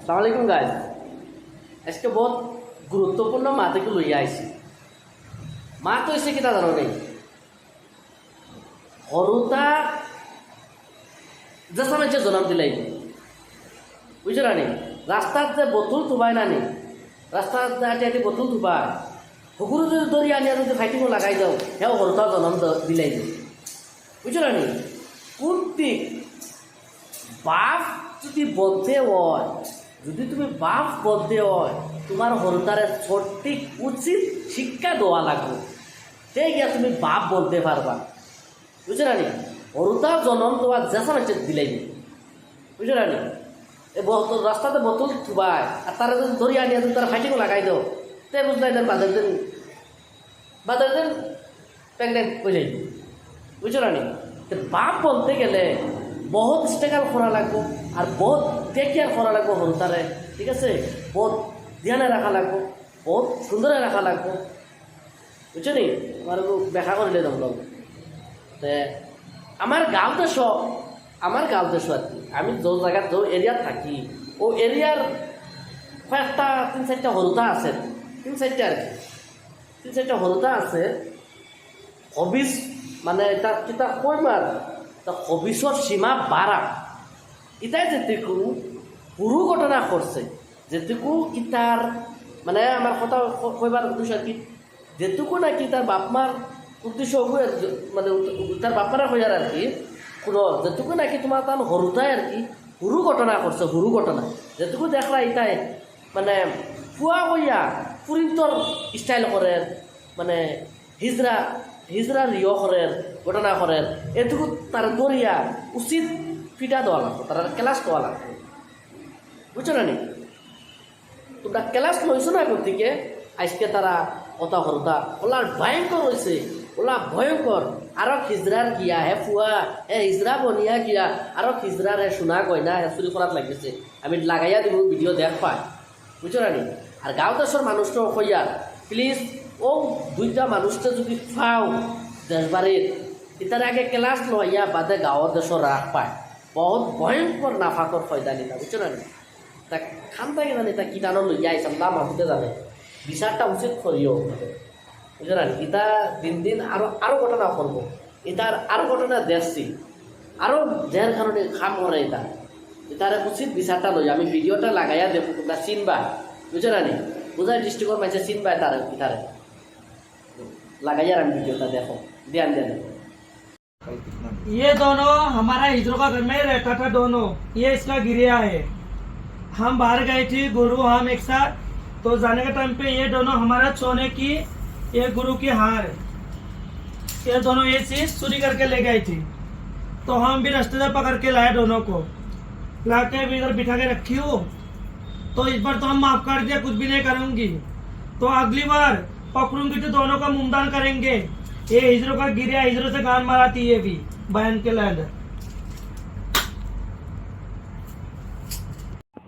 আসসালামু গাইজ আজকে বহুত গুরুত্বপূর্ণ মা থেকে লইয়া আইছি। মা তো এসে কিনা জানো নেই সৰুতা যেসা মানুষের জন্ম দিলাই বুঝছো না নি রাস্তার যে বোতল থুবাই না নি রাস্তার যে বোতল থুবাই সকলো যদি ধরি আনিয়া যদি ফাইটিং লাগাই যাও সেও সৰুতা জন্ম দিলাই বুঝছো না নি কোন দিক বাপ যদি বলতে হয় যদি তুমি বাপ বলতে হয় তোমার সৰুতারে সঠিক উচিত শিক্ষা দেওয়া লাগবে সেই গিয়া তুমি বাপ বলতে পারবা বুঝছো না নি সৰুতা জন্ম দেওয়া যেসা মানুষের দিলাই বুঝছো না নি বোতল রাস্তাতে বোতল থুবাই আর তারা যদি ধরি আনিয়া যদি তারা ফাইটিং লাগাই দাও তে বুঝলাই দেন বাজার দিন প্রেগনেন্ট হয়ে যাই বুঝছো না নি বাপ বলতে গেলে বহুত স্ট্রাগল করা লাগবো আর বহুত টেক কেয়ার করা লাগবো সৰুতারে ঠিক আছে বহুত ধ্যানে রাখা লাগবো বহুত সুন্দরে রাখা লাগবো বুঝছো নি আমার ব্যাখ্যা করলে তখন আমার গাঁওতে আর কি আমি যে জায়গা যে এরিয়াত থাকি ও এরিয়ার কয়েকটা 3-4টা সৰুতা আছে 3-4টা আর কি 3-4টা সৰুতা আছে হবিস মানে এটা কিতা কই মার তা হবিসর সীমা বাড়া ইটাই যেটুকু পুরো ঘটনা করছে যেটুকু ইটার মানে আমার কথা কইবার উদ্দেশ্য আর কি যেটুকু নাকি তার বাপমার উদ্দেশ্য মানে তার বাপমারা হইয়ার আর কি কোনো যেটুকু নাকি তোমার তার সৰুতাই আর কি হুরু ঘটনা করছে হুরু ঘটনা যেটুকু দেখলা ইটাই মানে ফুয়া হইয়া পুরিন্তর স্টাইল করে মানে হিজরা রিয় করে ঘটনা করে এটুকু তার দরিয়া উচিত ফিটা দেওয়া লাগতো তার ক্লাস দেওয়া লাগতো বুঝছো না নি তোমরা ক্লাস লইছো না গতিকে আজকে তারা কথা সৰুতা ওলার ভয়ঙ্কর হয়েছে ওলা ভয়ঙ্কর আরো হিজরার গিয়া হে ফুয়া হে হিজরা বনিয়া গিয়া আরো হিজরার হে সোনা গয়না হে চুরি করাত লাগিছে আমি লাগাইয়া দিব ভিডিও দেখ পাই বুঝছো না নি আর গাঁও দেশের মানুষটা কইয়া প্লিজ ও দুইটা মানুষটা যদি পাও দেশবাড়ির ইতার আগে ক্লাস লইয়া বাদে গাঁৱৰ দেশৰ রাগ পায় বহুত ভয়ঙ্কর নাফাকর ফয়দানি না বুঝছো না তা খান থাকে জানি তা কিটানো লইয়া আইসাম তা মানুষতে জানে বিচারটা উচিত করিও বুঝছো না ইতা দিন আরো ঘটনা করবো ইতার আরো ঘটনা দেখছি আরো যার কারণে খাম করে ইতার উচিত বিচারটা লই আমি ভিডিওটা লাগাইয়া দেবো তোমরা চিনবা বুঝছো না বুঝাই ডিস্ট্রিক্টর মানুষে চিনবা ইতারে लगाइए वीडियो का देखो ध्यान देना। ये दोनों हमारा हिजरों का घर में रहता था दोनों ये इसका गिरिया है हम बाहर गए थे गुरु हम एक साथ तो जाने के टाइम पे ये दोनों हमारा सोने की ये गुरु की हार ये दोनों ये चीज चोरी करके ले गए थे तो हम भी रास्ते से पकड़ के लाए दोनों को ला के भी इधर बिठा के रखी हो तो इस बार तो हम माफ कर दिया कुछ भी नहीं करूंगी तो अगली बार पकड़ूंगी तो दोनों का मुमदान करेंगे ये हिजरों का गिरिया हिजरों से गान माराती है भी बहन के लैंड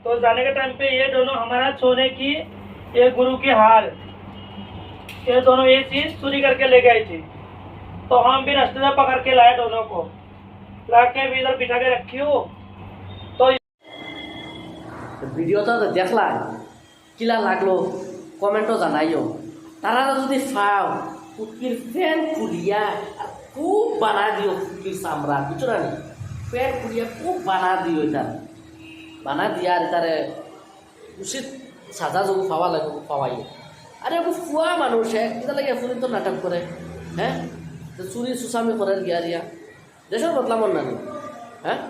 तो जाने के टाइम पे ये दोनों हमारा सोने की ये गुरु की हार ये दोनों ये चीज चोरी करके ले गए थे तो हम भी रास्ते से पकड़ के लाए दोनों को ला के भी इधर बिठा के रखी हो तो ভিডিওটা দেখলা কিলা লাগলো কমেন্টও জানাইও তারা যদি ফাও কুকির ফ্যান খুলিয়া আর খুব বানা দিও কুকির চামড়া বুঝছো না ফ্যান খুলিয়া খুব বানা দিও তার বানা দিয়া আর তারে উচিত সাজা যখন পাওয়া লাগবে পাওয়াই আরে ফুয়া মানুষ এটা লাগে ফুরি তো নাটক করে হ্যাঁ চুরি সুসামি করে গিয়া রিয়া দেশের বদলামন না হ্যাঁ